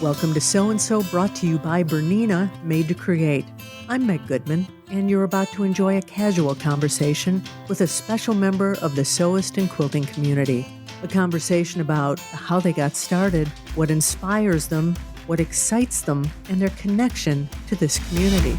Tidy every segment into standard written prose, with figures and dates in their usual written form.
Welcome to So and So, brought to you by Bernina, Made to Create. I'm Meg Goodman, and you're about to enjoy a casual conversation with a special member of the sewist and quilting community. A conversation about how they got started, what inspires them, what excites them, and their connection to this community.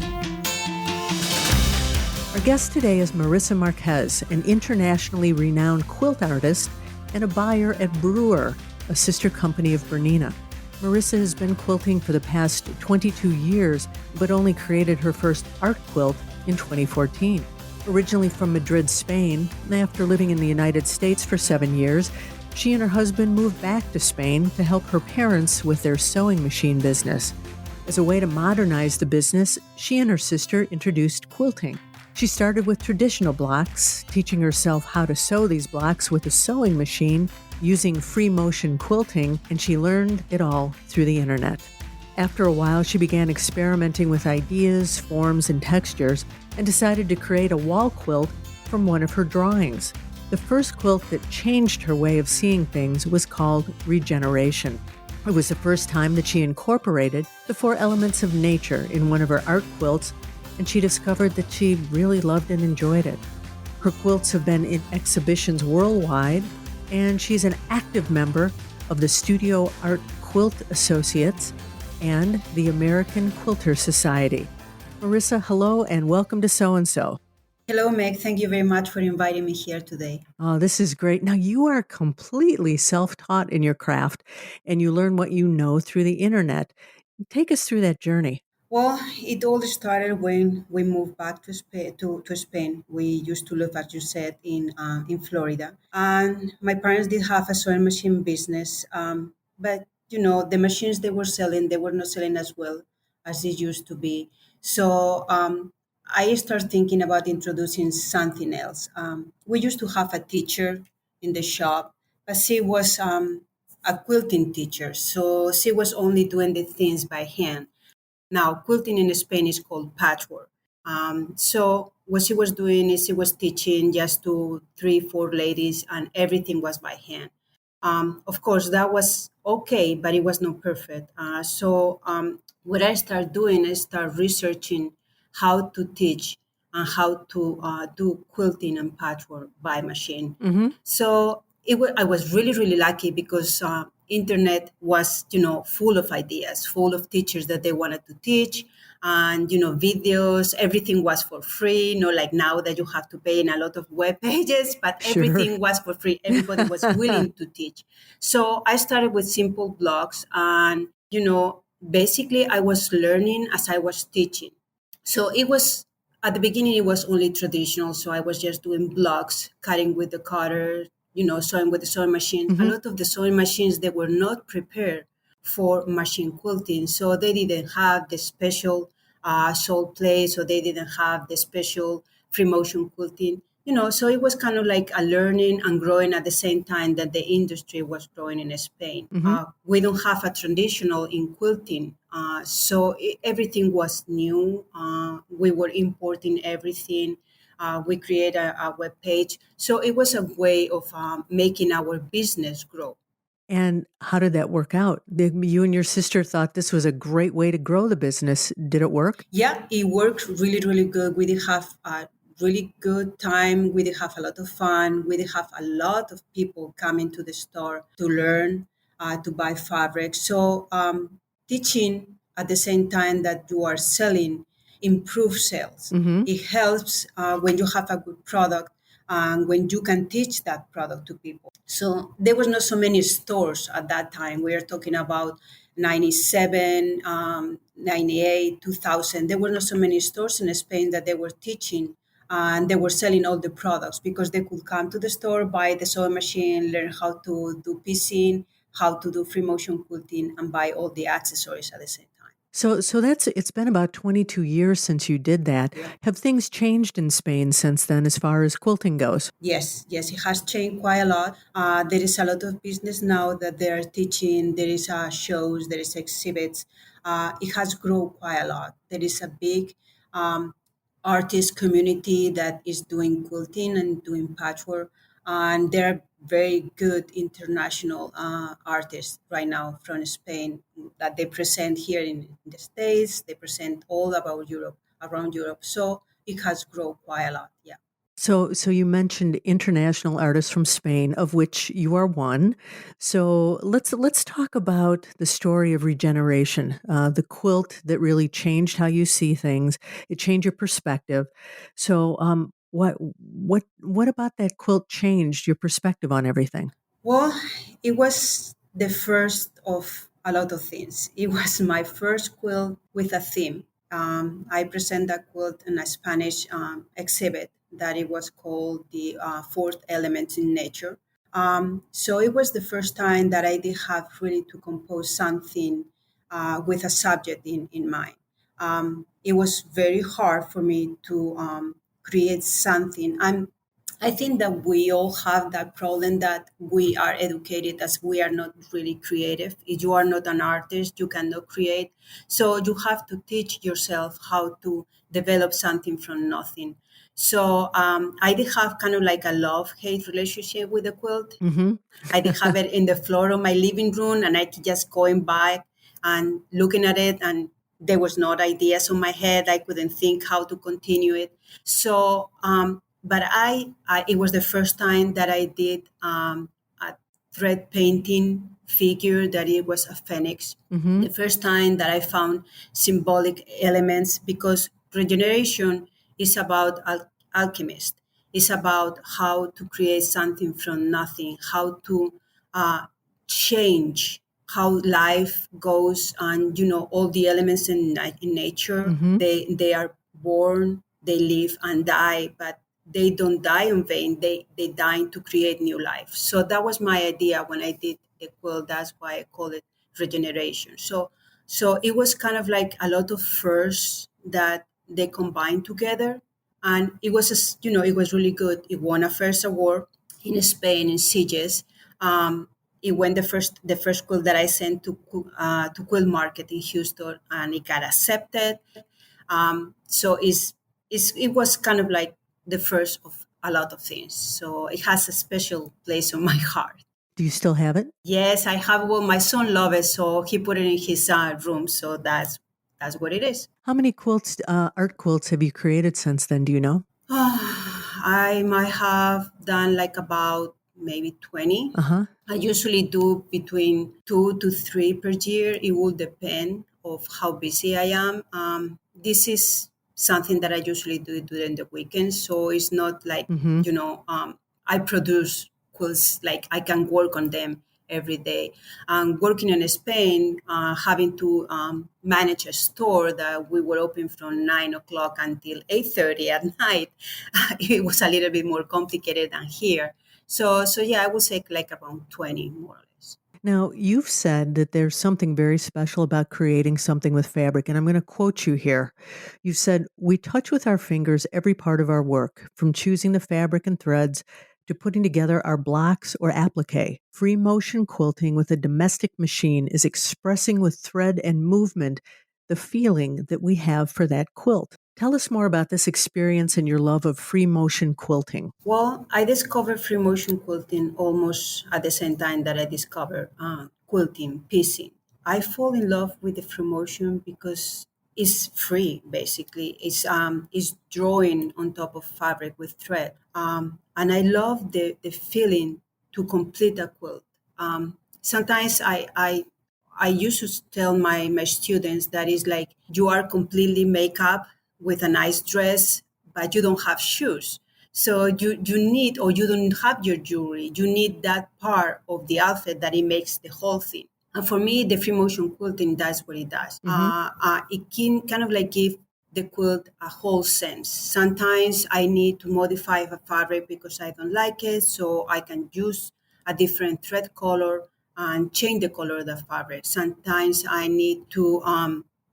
Our guest today is Marisa Marquez, an internationally renowned quilt artist and a buyer at Brewer, a sister company of Bernina. Marisa has been quilting for the past 22 years, but only created her first art quilt in 2014. Originally from Madrid, Spain, after living in the United States for 7 years, she and her husband moved back to Spain to help her parents with their sewing machine business. As a way to modernize the business, she and her sister introduced quilting. She started with traditional blocks, teaching herself how to sew these blocks with a sewing machine using free motion quilting, and she learned it all through the internet. After a while, she began experimenting with ideas, forms, and textures, and decided to create a wall quilt from one of her drawings. The first quilt that changed her way of seeing things was called Regeneration. It was the first time that she incorporated the 4 elements of nature in one of her art quilts, and she discovered that she really loved and enjoyed it. Her quilts have been in exhibitions worldwide, and she's an active member of the Studio Art Quilt Association and the American Quilter Society. Marisa, hello and welcome to So and So. Hello, Meg. Thank you very much for inviting me here today. Oh, this is great. Now, you are completely self-taught in your craft, and you learn what you know through the internet. Take us through that journey. Well, it all started when we moved back to Spain. To Spain, we used to live, as you said, in Florida, and my parents did have a sewing machine business. But the machines they were not selling as well as they used to be. So I started thinking about introducing something else. We used to have a teacher in the shop, but she was a quilting teacher, so she was only doing the things by hand. Now, quilting in Spain is called patchwork. So what she was doing is she was teaching just to 3, 4 ladies, and everything was by hand. Of course, that was okay, but it was not perfect. So what I started doing is start researching how to teach and how to do quilting and patchwork by machine. So I was really, really lucky because internet was, full of ideas, full of teachers that they wanted to teach, and videos. Everything was for free. Like now that you have to pay in a lot of web pages, but Sure. everything was for free. Everybody was willing to teach. So I started with simple blogs, and basically I was learning as I was teaching. So it was at the beginning, it was only traditional. So I was just doing blocks, cutting with the cutter, sewing with the sewing machine. A lot of the sewing machines, they were not prepared for machine quilting. So they didn't have the special sole plate, so they didn't have the special free motion quilting. So it was kind of like a learning and growing at the same time that the industry was growing in Spain. We don't have a traditional in quilting, so everything was new. We were importing everything. We create a web page. So it was a way of making our business grow. And how did that work out? You and your sister thought this was a great way to grow the business. Did it work? Yeah, it worked really, really good. We did have a really good time. We did have a lot of fun. We did have a lot of people coming to the store to learn, to buy fabric. So teaching at the same time that you are selling improves sales. It helps when you have a good product and when you can teach that product to people. So there was not so many stores at that time. We are talking about 97, 98, 2000. There were not so many stores in Spain that they were teaching and they were selling all the products because they could come to the store, buy the sewing machine, learn how to do piecing, how to do free motion quilting, and buy all the accessories at the same time. So it's been about 22 years since you did that. Yeah. Have things changed in Spain since then as far as quilting goes? Yes, yes, it has changed quite a lot. There is a lot of business now that they are teaching. There is shows, there is exhibits. It has grown quite a lot. There is a big artist community that is doing quilting and doing patchwork. And there are very good international artists right now from Spain that they present here in the States. They present all about Europe, around Europe. So it has grown quite a lot. Yeah. So you mentioned international artists from Spain, of which you are one. So let's talk about the story of Regeneration, the quilt that really changed how you see things. It changed your perspective. So what about that quilt changed your perspective on everything? Well, it was the first of a lot of things. It was my first quilt with a theme. I present that quilt in a Spanish exhibit that it was called the Fourth Element in Nature. So it was the first time that I did have really to compose something with a subject in mind. It was very hard for me to create something. I think that we all have that problem that we are educated as we are not really creative. If you are not an artist, you cannot create. So you have to teach yourself how to develop something from nothing. So I did have kind of like a love-hate relationship with the quilt. Mm-hmm. I did have it in the floor of my living room, and I keep just going back and looking at it, and there was not ideas on my head. I couldn't think how to continue it. So, but it was the first time that I did a thread painting figure that it was a phoenix. Mm-hmm. The first time that I found symbolic elements, because regeneration is about alchemist. It's about how to create something from nothing, how to uh, change how life goes, and all the elements in nature. Mm-hmm. They are born, they live and die, but they don't die in vain. They die to create new life. So that was my idea when I did the quilt. That's why I call it regeneration. So it was kind of like a lot of firsts that they combined together, and it was it was really good. It won a first award in Spain in Sitges. It went the first quilt that I sent to Quilt Market in Houston, and it got accepted. So it was kind of like the first of a lot of things. So it has a special place on my heart. Do you still have it? Yes, I have one. My son loves it, so he put it in his room. So that's what it is. How many quilts, art quilts, have you created since then? Do you know? I might have done like about maybe 20. Uh huh. I usually do between 2 to 3 per year. It will depend of how busy I am. This is something that I usually do during the weekends, so it's not like Mm-hmm. I produce quilts like I can work on them every day. Working in Spain, having to manage a store that we were open from 9 o'clock until 8:30 at night, it was a little bit more complicated than here. So yeah, I would say like around 20 more or less. Now, you've said that there's something very special about creating something with fabric, and I'm going to quote you here. You said, "We touch with our fingers every part of our work, from choosing the fabric and threads to putting together our blocks or applique. Free motion quilting with a domestic machine is expressing with thread and movement the feeling that we have for that quilt." Tell us more about this experience and your love of free motion quilting. Well, I discovered free motion quilting almost at the same time that I discovered quilting, piecing. I fall in love with the free motion because it's free. Basically, it's drawing on top of fabric with thread, and I love the feeling to complete a quilt. Sometimes I used to tell my students that it's like you are completely make up with a nice dress, but you don't have shoes. So you need, or you don't have your jewelry. You need that part of the outfit that it makes the whole thing. And for me, the free motion quilting, that's what it does. Mm-hmm. It can kind of like give the quilt a whole sense. Sometimes I need to modify a fabric because I don't like it, so I can use a different thread color and change the color of the fabric. Sometimes I need to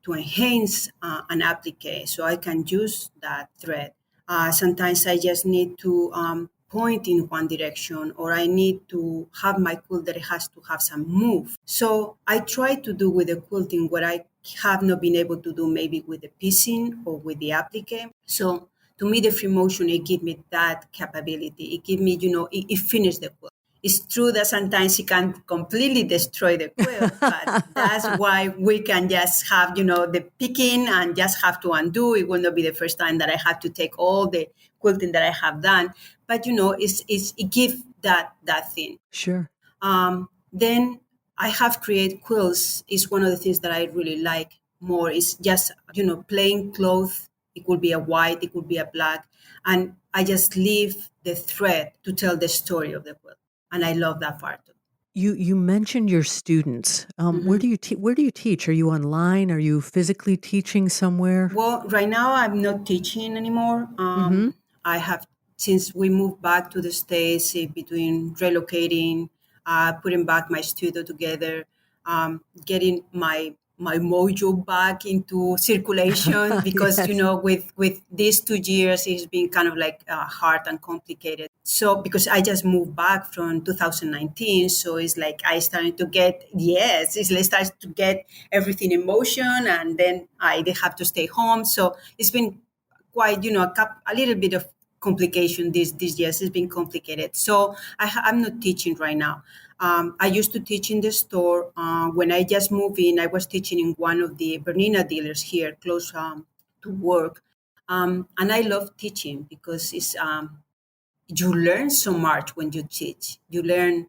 enhance an applique, so I can use that thread. Sometimes I just need to point in one direction, or I need to have my quilt that it has to have some move. So I try to do with the quilting what I have not been able to do maybe with the piecing or with the applique. So To me, the free motion, it gave me that capability. It gave me, it finished the quilt. It's true that sometimes it can completely destroy the quilt, but that's why we can just have, the picking and just have to undo. It will not be the first time that I have to take all the quilting that I have done. But, it gives that thing. Sure. Then I have created quilts is one of the things that I really like more. Is just, plain cloth. It could be a white, it could be a black. And I just leave the thread to tell the story of the quilt. And I love that part. You mentioned your students. Where do you where do you teach? Are you online? Are you physically teaching somewhere? Well, right now I'm not teaching anymore. I have, since we moved back to the States, between relocating, putting back my studio together, getting my mojo back into circulation, because Yes. with these 2 years it's been kind of like hard and complicated. So because I just moved back from 2019, so it's like I started to get, yes, it's like started to get everything in motion, and then I did have to stay home. So it's been quite, a little bit of complication these years. It's been complicated. So I'm not teaching right now. I used to teach in the store. When I just moved in, I was teaching in one of the Bernina dealers here close to work. And I love teaching because you learn so much when you teach. You learn,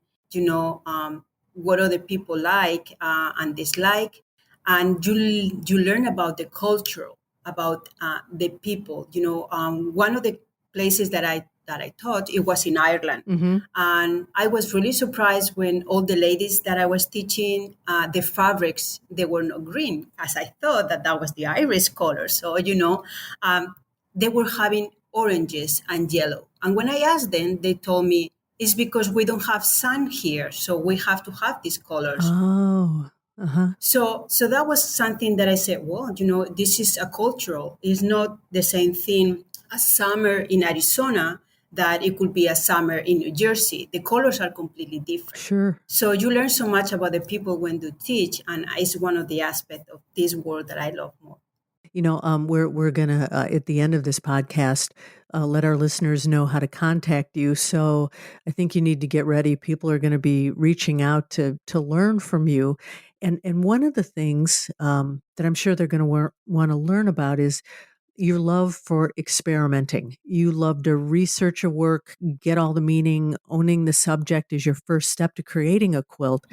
what other people like and dislike, and you learn about the culture, about the people. One of the places that I taught, it was in Ireland, and I was really surprised when all the ladies that I was teaching, the fabrics, they were not green, as I thought that was the Irish color. So they were having oranges and yellow. And when I asked them, they told me it's because we don't have sun here, so we have to have these colors. Oh. Uh-huh. So that was something that I said, well, this is a cultural. It's not the same thing as summer in Arizona that it could be a summer in New Jersey. The colors are completely different. Sure. So you learn so much about the people when you teach, and it's one of the aspects of this world that I love more. We're gonna at the end of this podcast let our listeners know how to contact you. So I think you need to get ready. People are going to be reaching out to learn from you, and one of the things that I'm sure they're going to want to learn about is your love for experimenting. You love to research a work, get all the meaning. Owning the subject is your first step to creating a quilt.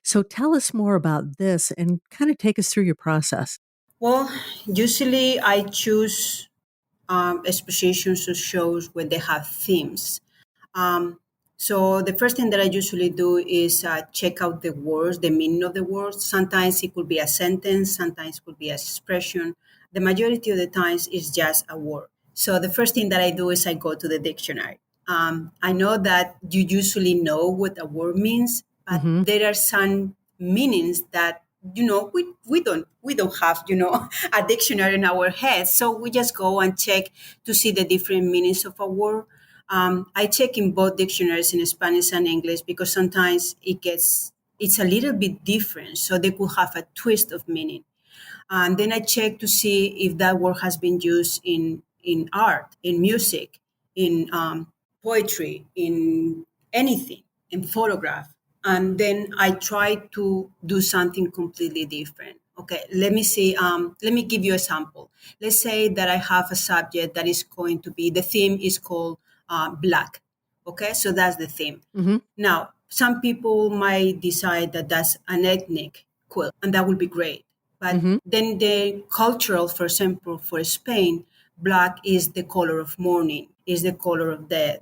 So tell us more about this and kind of take us through your process. Well, usually I choose expositions or shows where they have themes. Um, so the first thing that I usually do is check out the words, the meaning of the words. Sometimes it could be a sentence, sometimes it could be an expression. The majority of the times it's just a word. So the first thing that I do is I go to the dictionary. I know that you usually know what a word means, but there are some meanings that we don't have a dictionary in our heads, so we just go and check to see the different meanings of a word. I check in both dictionaries in Spanish and English because sometimes it's a little bit different, so they could have a twist of meaning. And then I check to see if that word has been used in art, in music, in poetry, in anything, in photograph. And then I try to do something completely different. Okay, let me see. Let me give you a sample. Let's say that I have a subject that is going to be, the theme is called black. Okay, so that's the theme. Now, some people might decide that that's an ethnic quilt, and that would be great. But then the cultural, for example, for Spain, black is the color of mourning, is the color of death.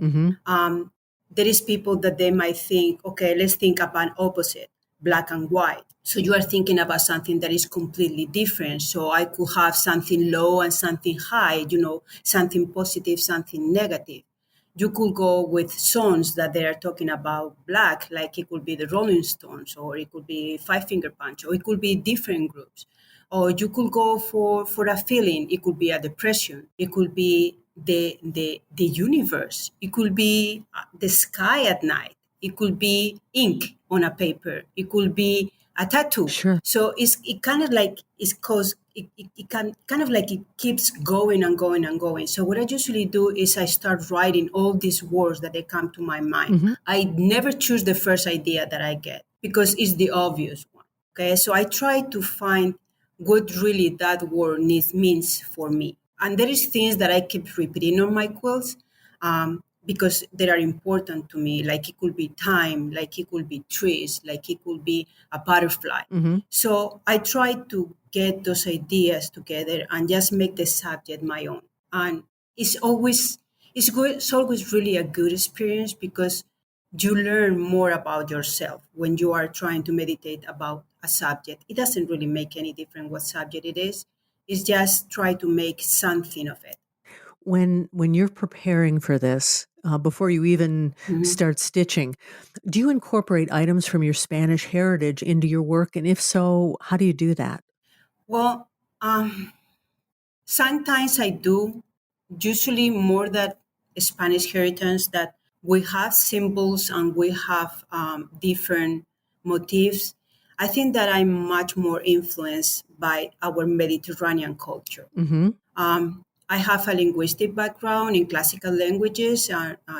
There is people that they might think, okay, let's think about opposite, black and white. So you are thinking about something that is completely different. So I could have something low and something high, something positive, something negative. You could go with songs that they are talking about black, like it could be the Rolling Stones, or it could be Five Finger Punch, or it could be different groups. Or you could go for a feeling. It could be a depression. It could be the universe. It could be the sky at night. It could be ink on a paper. It could be a tattoo. Sure. So it kind of like it's cause it can kind of like it keeps going and going and going. So what I usually do is I start writing all these words that they come to my mind. Mm-hmm. I never choose the first idea that I get because it's the obvious one. Okay, so I try to find what really that word means for me. And there is things that I keep repeating on my quilts, because they are important to me. Like it could be time, like it could be trees, like it could be a butterfly. Mm-hmm. So I try to get those ideas together and just make the subject my own. And it's always it's good. It's always really a good experience because you learn more about yourself when you are trying to meditate about a subject. It doesn't really make any difference what subject it is. It's just try to make something of it. When you're preparing for this, before you even start stitching, do you incorporate items from your Spanish heritage into your work? And if so, how do you do that? Well, sometimes I do, usually more that Spanish heritage that we have symbols and we have different motifs. I think that I'm much more influenced by our Mediterranean culture. Mm-hmm. I have a linguistic background in classical languages,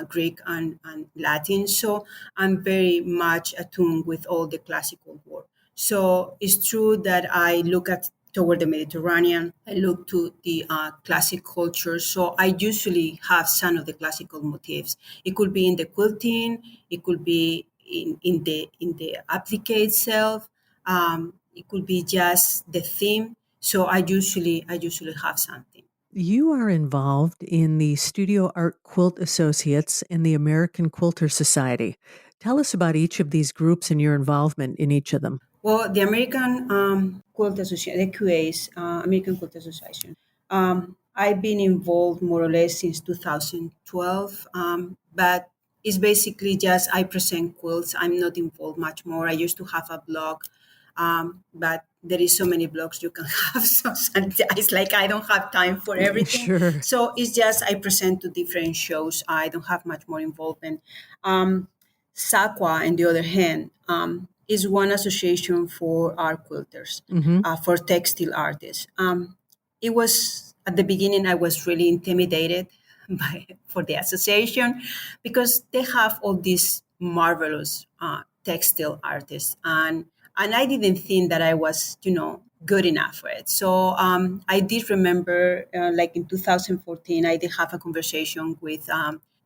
Greek and Latin, so I'm very much attuned with all the classical work. So it's true that I look at toward the Mediterranean. I look to the classic culture. So I usually have some of the classical motifs. It could be in the quilting. It could be in the applique itself. It could be just the theme. So I usually have something. You are involved in the Studio Art Quilt Associates and the American Quilter Society. Tell us about each of these groups and your involvement in each of them. Well, the American Quilt Association, the QA's American Quilt Association. I've been involved more or less since 2012, but it's basically just I present quilts. I'm not involved much more. I used to have a blog, but there is so many blogs you can have. So sometimes, like I don't have time for everything. Sure. So it's just I present to different shows. I don't have much more involvement. SAQA, on the other hand, is one association for art quilters, Mm-hmm. for textile artists. It was at the beginning I was really intimidated for the association because they have all these marvelous textile artists, and I didn't think that I was good enough for it. So I did remember, like in 2014, I did have a conversation with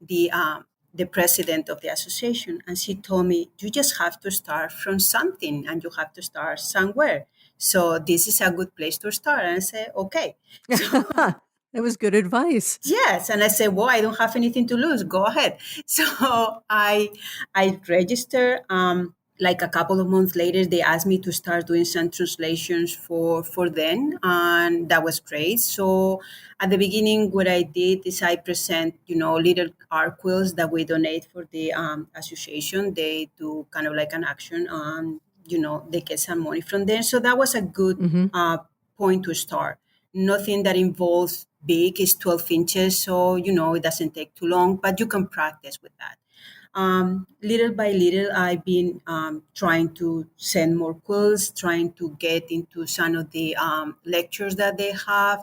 the president of the association, and she told me, "You just have to start from something, and you have to start somewhere. So this is a good place to start." And I said, "Okay." So That was good advice. yes, and I said, "Well, I don't have anything to lose. Go ahead." So I registered. Like a couple of months later, they asked me to start doing some translations for them, and that was great. So at the beginning, what I did is I present, little art quilts that we donate for the association. They do kind of like an action, they get some money from there. So that was a good Mm-hmm. point to start. Nothing that involves big is 12 inches, so it doesn't take too long, but you can practice with that. Little by little, I've been trying to send more quilts, trying to get into some of the lectures that they have,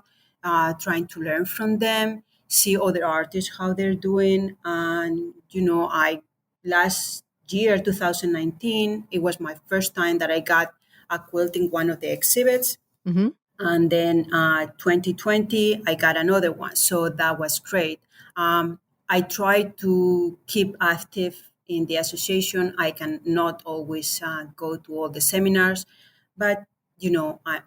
trying to learn from them, see other artists how they're doing. And I last year, 2019, it was my first time that I got a quilt in one of the exhibits, Mm-hmm. and then 2020 I got another one, so that was great. I try to keep active in the association. I can not always go to all the seminars, but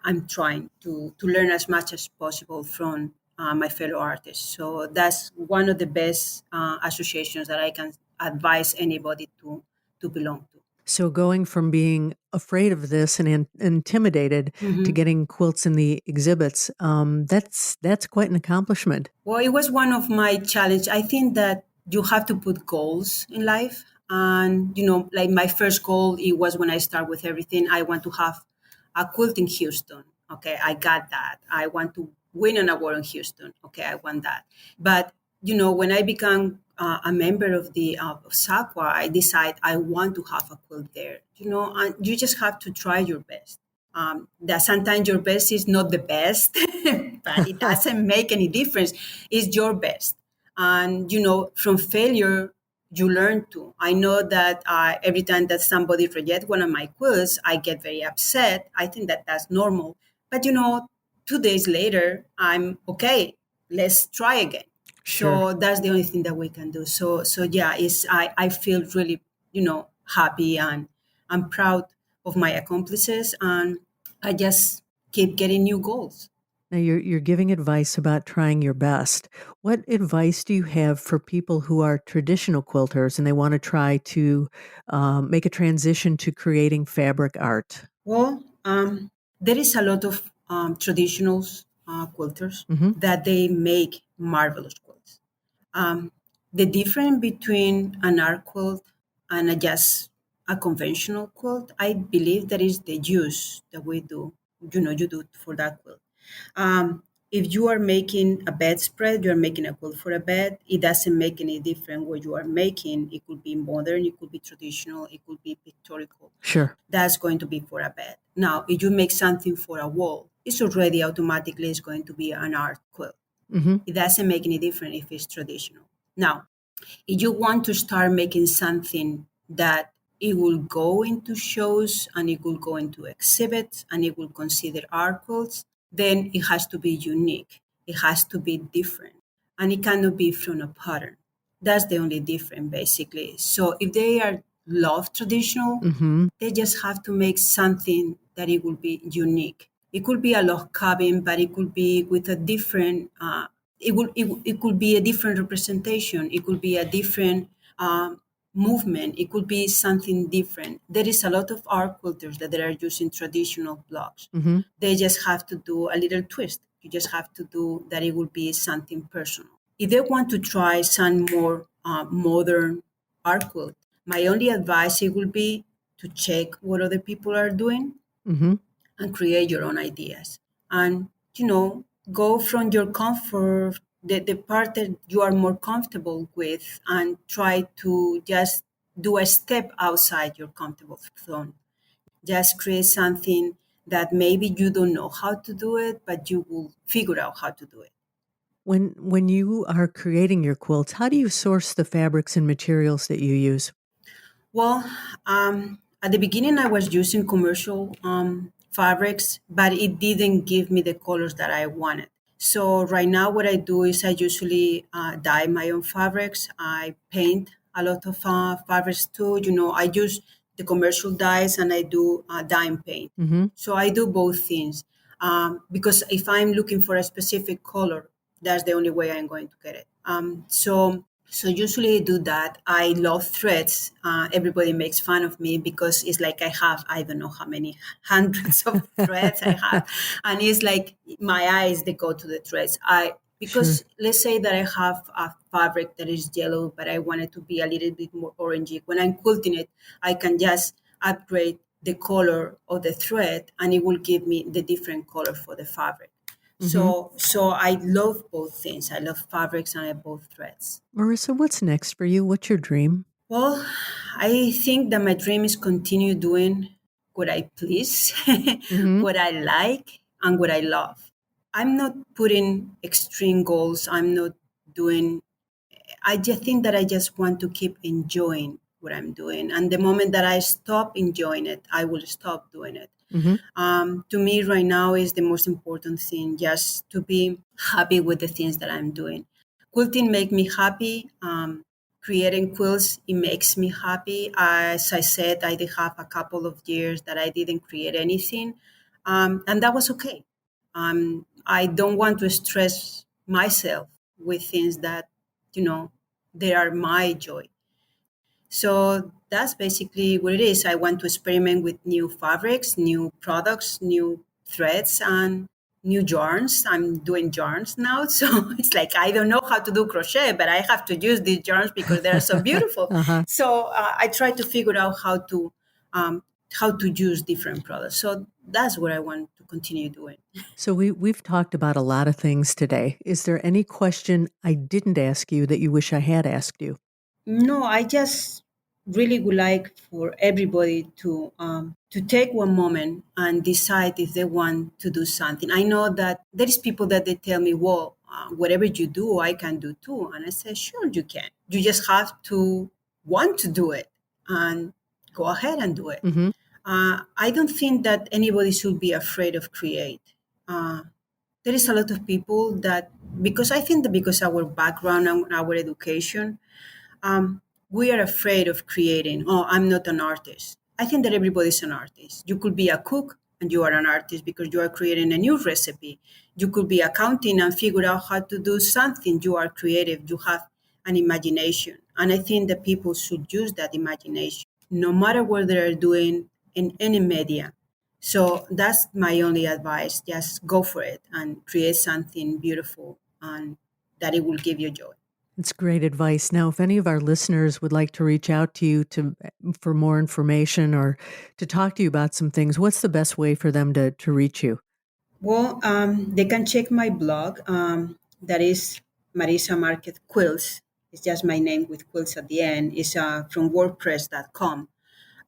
I'm trying to learn as much as possible from my fellow artists. So that's one of the best associations that I can advise anybody to belong to. So going from being afraid of this and intimidated to Mhm. getting quilts in the exhibits, that's quite an accomplishment. Well, it was one of my challenge. I think that you have to put goals in life. And, like my first goal, it was when I start with everything, I want to have a quilt in Houston. Okay, I got that. I want to win an award in Houston. Okay, I want that. But, when I began a member of the SAQA, I decide I want to have a quilt there. And you just have to try your best. That sometimes your best is not the best, but it doesn't make any difference. It's your best. And, from failure, you learn to. I know that every time that somebody rejects one of my quilts, I get very upset. I think that that's normal. But, 2 days later, I'm okay. Let's try again. Sure. So that's the only thing that we can do. So yeah, I feel really, happy and I'm proud of my accomplishments, and I just keep getting new goals. Now you're giving advice about trying your best. What advice do you have for people who are traditional quilters and they want to try to make a transition to creating fabric art? Well, there is a lot of traditional quilters Mm-hmm. that they make marvelous quilts. Um, the difference between an art quilt and just a conventional quilt, I believe that is the use that we do. You do for that quilt. If you are making a bedspread, you are making a quilt for a bed. It doesn't make any difference what you are making. It could be modern, it could be traditional, it could be pictorial. Sure. That's going to be for a bed. Now, if you make something for a wall, it's already automatically is going to be an art quilt. Mm-hmm. It doesn't make any difference if it's traditional. Now, if you want to start making something that it will go into shows and it will go into exhibits and it will consider art quilts, then it has to be unique. It has to be different. And it cannot be from a pattern. That's the only difference, basically. So if they are love traditional, Mm-hmm. they just have to make something that it will be unique. It could be a log cabin, but it could be with a different. It could be a different representation. It could be a different movement. It could be something different. There is a lot of art quilters that they are using traditional blocks. Mm-hmm. They just have to do a little twist. You just have to do that. It will be something personal. If they want to try some more modern art quilt, my only advice it will be to check what other people are doing Mm-hmm. and create your own ideas. And, go from your comfort, the part that you are more comfortable with, and try to just do a step outside your comfortable zone. Just create something that maybe you don't know how to do it, but you will figure out how to do it. When you are creating your quilts, how do you source the fabrics and materials that you use? Well, at the beginning, I was using commercial fabrics, but it didn't give me the colors that I wanted. So right now, what I do is I usually dye my own fabrics. I paint a lot of fabrics too. I use the commercial dyes and I do dye and paint. Mm-hmm. So I do both things because if I'm looking for a specific color, that's the only way I'm going to get it. So usually I do that. I love threads. Everybody makes fun of me because it's like I don't know how many hundreds of threads I have, and it's like my eyes they go to the threads. Sure. Because let's say that I have a fabric that is yellow, but I want it to be a little bit more orangey. When I'm quilting it, I can just upgrade the color of the thread, and it will give me the different color for the fabric. Mm-hmm. So I love both things. I love fabrics and I both threads. Marisa, what's next for you? What's your dream? Well, I think that my dream is continue doing what I please, Mm-hmm. what I like, and what I love. I'm not putting extreme goals. I'm not doing. I just think that I just want to keep enjoying what I'm doing, and the moment that I stop enjoying it, I will stop doing it. Mm-hmm. To me, right now is the most important thing, just to be happy with the things that I'm doing. Quilting make me happy. Creating quilts, it makes me happy. As I said, I did have a couple of years that I didn't create anything, and that was okay. I don't want to stress myself with things that, you know, they are my joy. So that's basically what it is. I want to experiment with new fabrics, new products, new threads, and new yarns. I'm doing yarns now. So it's like I don't know how to do crochet, but I have to use these yarns because they're so beautiful. Uh-huh. So I try to figure out how to how to use different products. So that's what I want to continue doing. So we've talked about a lot of things today. Is there any question I didn't ask you that you wish I had asked you? No, I just really would like for everybody to take one moment and decide if they want to do something. I know that there is people that they tell me, "Well, whatever you do, I can do too," and I say, "Sure, you can. You just have to want to do it and go ahead and do it." Mm-hmm. I don't think that anybody should be afraid of create. Uh, there is a lot of people that, because I think that because our background and our education, we are afraid of creating. Oh, I'm not an artist. I think that everybody's an artist. You could be a cook and you are an artist because you are creating a new recipe. You could be accounting and figure out how to do something. You are creative. You have an imagination. And I think that people should use that imagination no matter what they're doing in any media. So that's my only advice. Just go for it and create something beautiful and that it will give you joy. It's great advice. Now, if any of our listeners would like to reach out to you for more information or to talk to you about some things, what's the best way for them to reach you? Well, they can check my blog. That is Marisa Marquez Quilts. It's just my name with quilts at the end. It's from WordPress.com.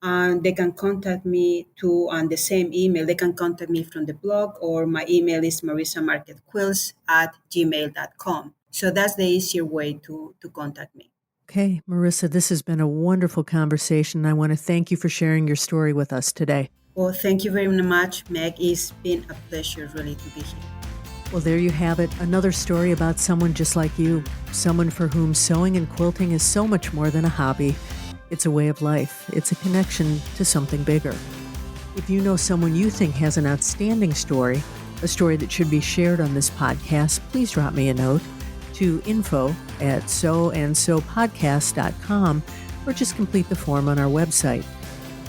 And they can contact me too on the same email. They can contact me from the blog, or my email is marisamarquezquilts@gmail.com. So that's the easier way to contact me. Okay, Marisa, this has been a wonderful conversation. I want to thank you for sharing your story with us today. Well, thank you very much, Meg. It's been a pleasure really to be here. Well, there you have it. Another story about someone just like you, someone for whom sewing and quilting is so much more than a hobby. It's a way of life. It's a connection to something bigger. If you know someone you think has an outstanding story, a story that should be shared on this podcast, please drop me a note to info@soandsopodcast.com or just complete the form on our website.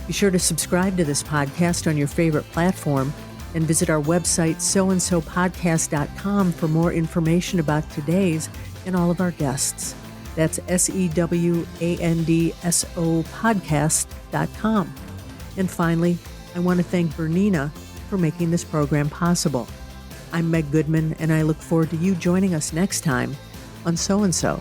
Be sure to subscribe to this podcast on your favorite platform and visit our website, soandsopodcast.com, for more information about today's and all of our guests. That's SEWANDSO podcast.com. And finally, I want to thank Bernina for making this program possible. I'm Meg Goodman, and I look forward to you joining us next time on So and So.